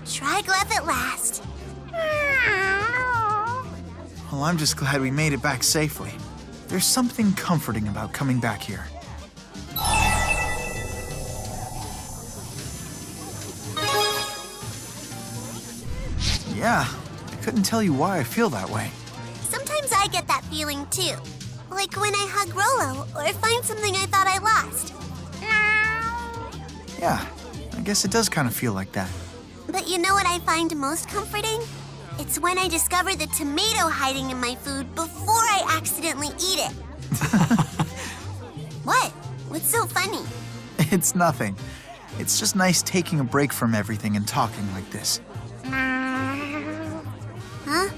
Triglyph at last. Well, I'm just glad we made it back safely. There's something comforting about coming back here. Yeah, I couldn't tell you why I feel that way. Sometimes I get that feeling too. Like when I hug Rollo or find something I thought I lost. Yeah, I guess it does kind of feel like that. But you know what I find most comforting? It's when I discover the tomato hiding in my food before I accidentally eat it. What? What's so funny? It's nothing. It's just nice taking a break from everything and talking like this. Huh?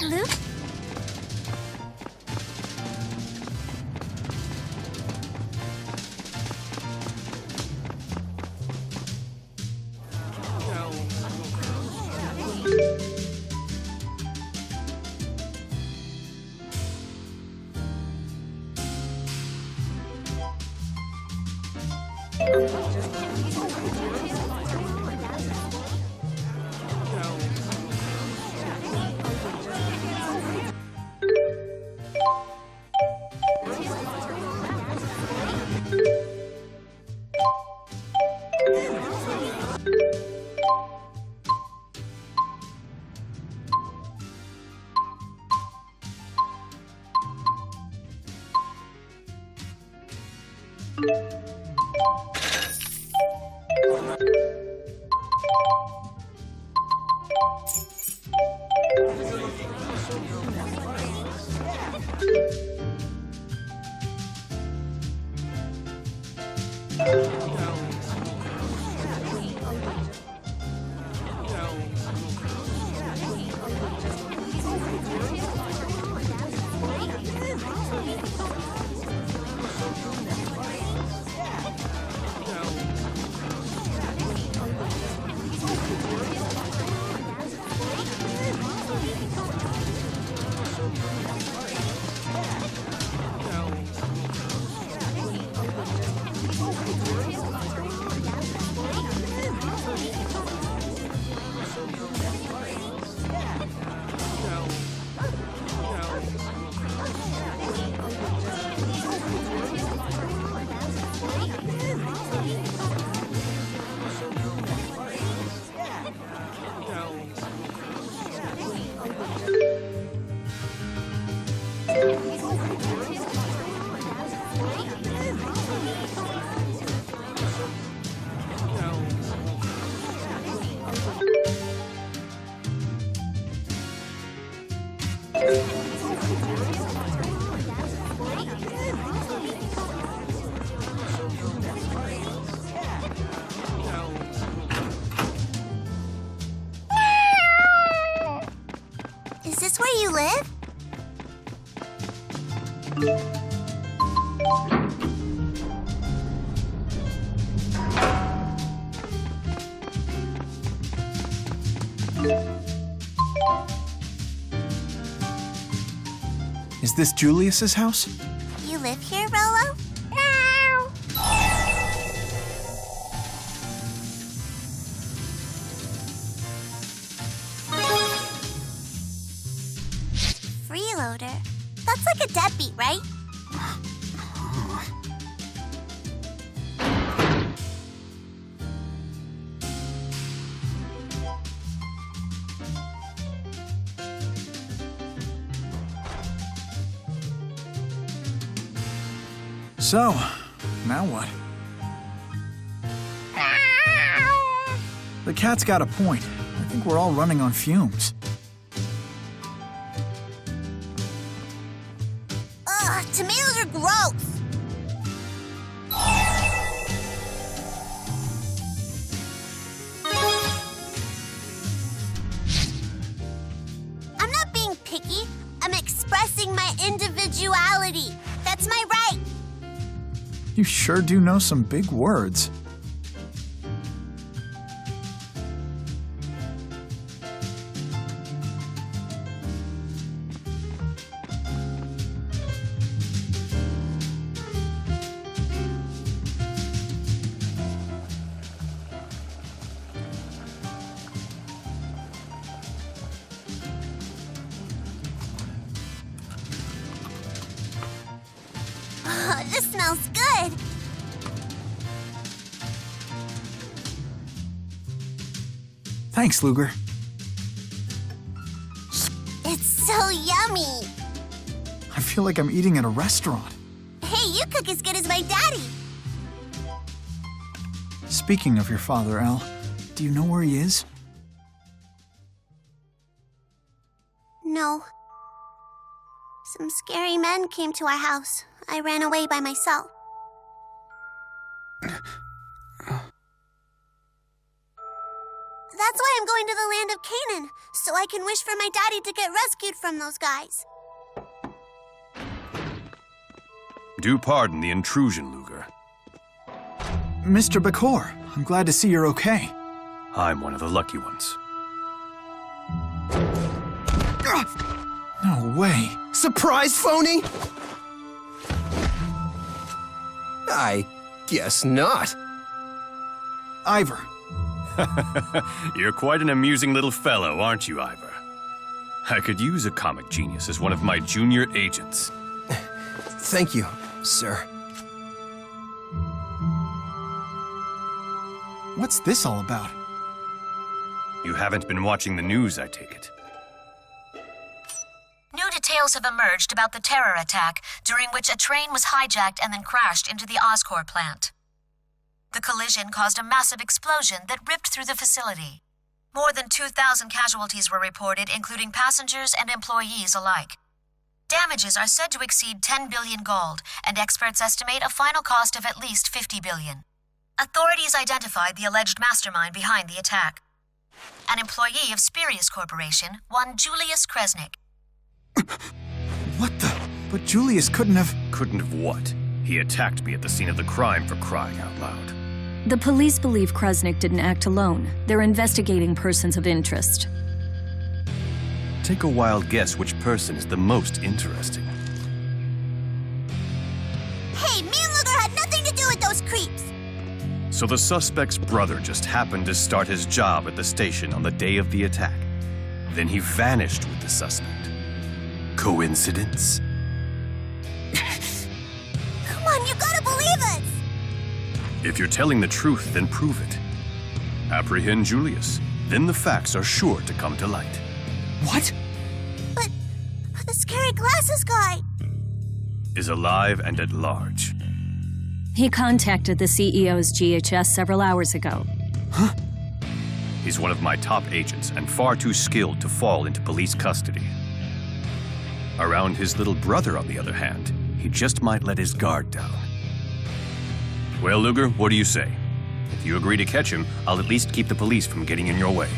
Luke? Is this where you live? Is this Julius's house? You live here, Rollo? Freeloader? That's like a deadbeat, right? So, now what? The cat's got a point. I think we're all running on fumes. Ugh, tomatoes are gross. I'm not being picky. I'm expressing my individuality. That's my right. You sure do know some big words. This smells good. Thanks, Ludger. It's so yummy. I feel like I'm eating at a restaurant. Hey, you cook as good as my daddy. Speaking of your father, Al, do you know where he is? No. Some scary men came to our house. I ran away by myself. That's why I'm going to the land of Canaan, so I can wish for my daddy to get rescued from those guys. Do pardon the intrusion, Ludger. Mr. Bakor, I'm glad to see you're okay. I'm one of the lucky ones. No way. Surprise, phony? I guess not. Ivor. You're quite an amusing little fellow, aren't you, Ivor? I could use a comic genius as one of my junior agents. Thank you, sir. What's this all about? You haven't been watching the news, I take it. New details have emerged about the terror attack, during which a train was hijacked and then crashed into the Oscorp plant. The collision caused a massive explosion that ripped through the facility. More than 2,000 casualties were reported, including passengers and employees alike. Damages are said to exceed 10 billion gold, and experts estimate a final cost of at least 50 billion. Authorities identified the alleged mastermind behind the attack. An employee of Spurious Corporation, one Julius Kresnik. What the? But Julius couldn't have... Couldn't have what? He attacked me at the scene of the crime, for crying out loud. The police believe Kresnik didn't act alone. They're investigating persons of interest. Take a wild guess which person is the most interesting. Hey, me and Ludger had nothing to do with those creeps. So the suspect's brother just happened to start his job at the station on the day of the attack. Then he vanished with the suspect. Coincidence? Come on, you gotta believe us. If you're telling the truth, then prove it. Apprehend Julius. Then the facts are sure to come to light. What? But the scary glasses guy. Is alive and at large. He contacted the CEO's GHS several hours ago. Huh? He's one of my top agents and far too skilled to fall into police custody. Around his little brother, on the other hand, he just might let his guard down. Well, Ludger, what do you say? If you agree to catch him, I'll at least keep the police from getting in your way.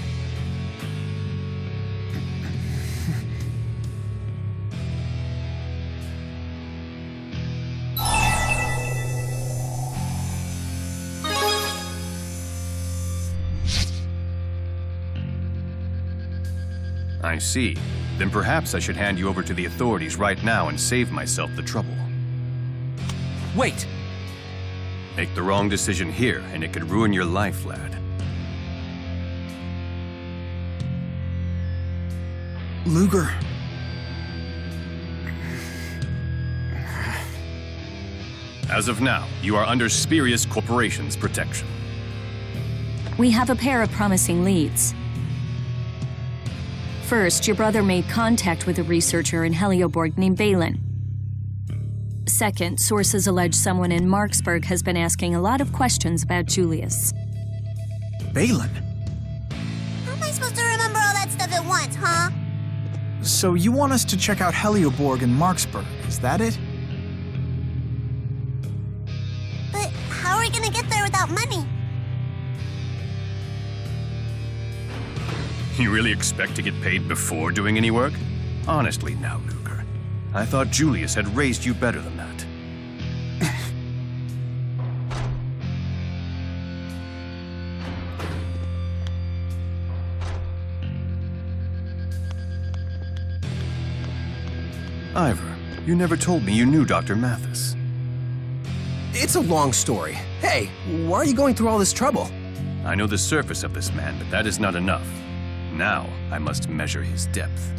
I see. Then perhaps I should hand you over to the authorities right now and save myself the trouble. Wait! Make the wrong decision here, and it could ruin your life, lad. Ludger. As of now, you are under Spurious Corporation's protection. We have a pair of promising leads. First, your brother made contact with a researcher in Helioborg named Balin. 2nd, sources allege someone in Marksburg has been asking a lot of questions about Julius. Balin? How am I supposed to remember all that stuff at once, huh? So you want us to check out Helioborg and Marksburg, is that it? But how are we gonna get there without money? You really expect to get paid before doing any work? Honestly now, Ludger. I thought Julius had raised you better than that. Ivor, you never told me you knew Dr. Mathis. It's a long story. Hey, why are you going through all this trouble? I know the surface of this man, but that is not enough. Now, I must measure his depth.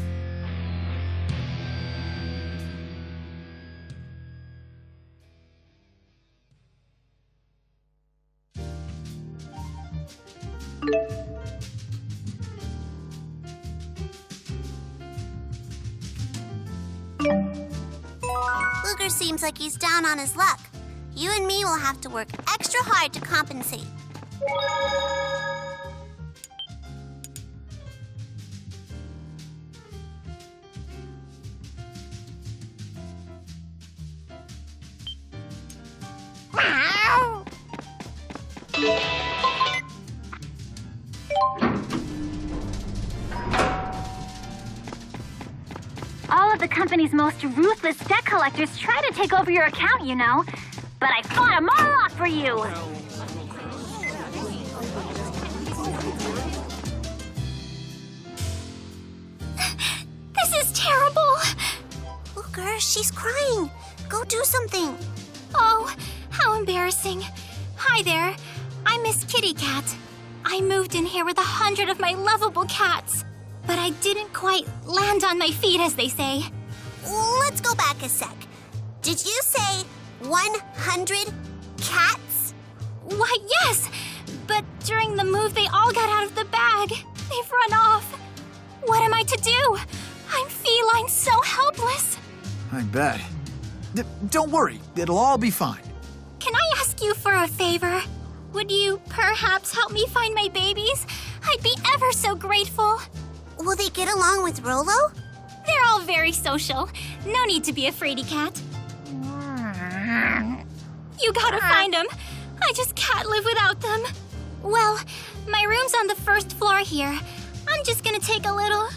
Ludger seems like he's down on his luck. You and me will have to work extra hard to compensate. All of the company's most ruthless debt collectors try to take over your account, you know. But I fought them all off for you! This is terrible! Ludger, she's crying. Go do something. Oh, how embarrassing. Hi there. I'm Miss Kitty Cat. I moved in here with 100 of my lovable cats. But I didn't quite land on my feet, as they say. Let's go back a sec. Did you say 100 cats? Why, yes! But during the move, they all got out of the bag. They've run off. What am I to do? I'm feline, so helpless. I bet. Don't worry, it'll all be fine. Can I ask you for a favor? Would you perhaps help me find my babies? I'd be ever so grateful. Will they get along with Rolo? They're all very social. No need to be a fraidy cat. You gotta find them. I just can't live without them. Well, my room's on the 1st floor here. I'm just gonna take a little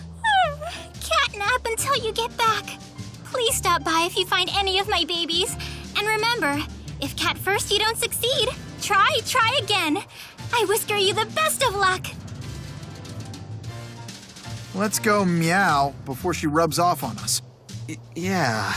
cat nap until you get back. Please stop by if you find any of my babies. And remember, if cat first you don't succeed, try again. I whisker you the best of luck. Let's go meow before she rubs off on us. Yeah.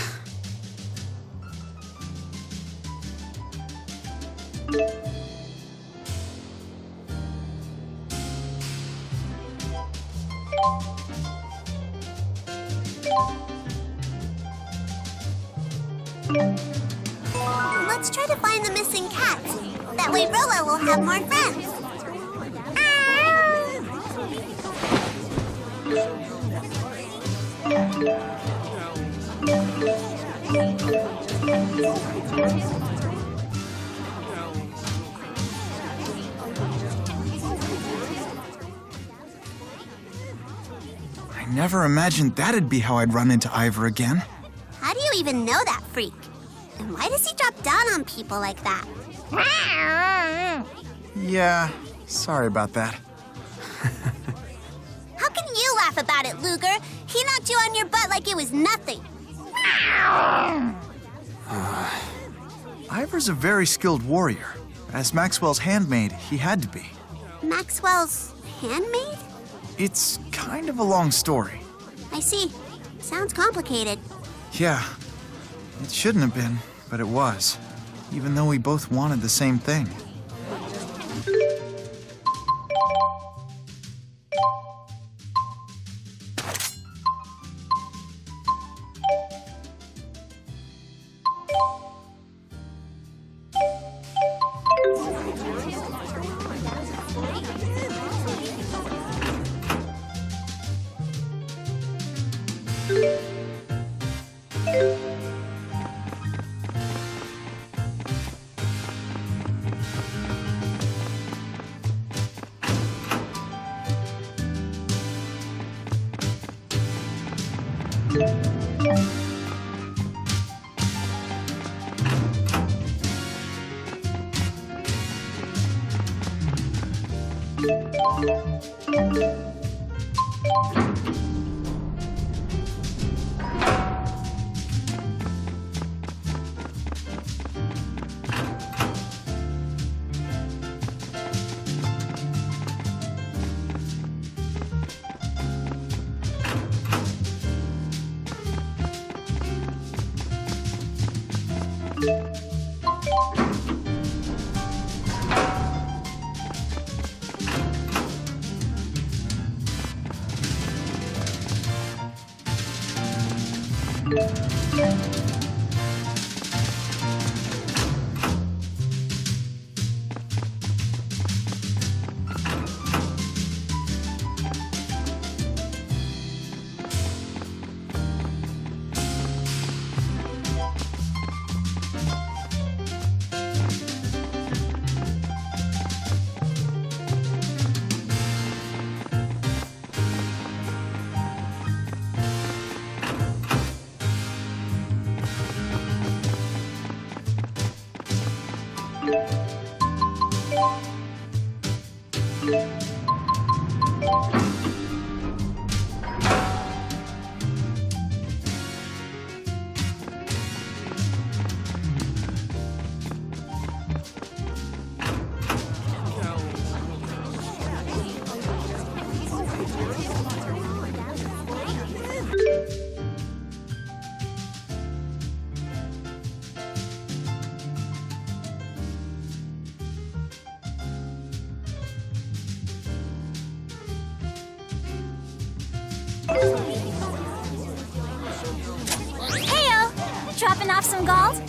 Let's try to find the missing cats. That way Rolo will have more friends. I never imagined that'd be how I'd run into Ivor again. How do you even know that freak? And why does he drop down on people like that? Yeah, sorry about that. How can you laugh about it, Ludger? He knocked you on your butt like it was nothing. Ivor's a very skilled warrior. As Maxwell's handmaid, he had to be. Maxwell's handmaid? It's kind of a long story. I see. Sounds complicated. Yeah, it shouldn't have been, but it was. Even though we both wanted the same thing. Heyo! Dropping off some gold?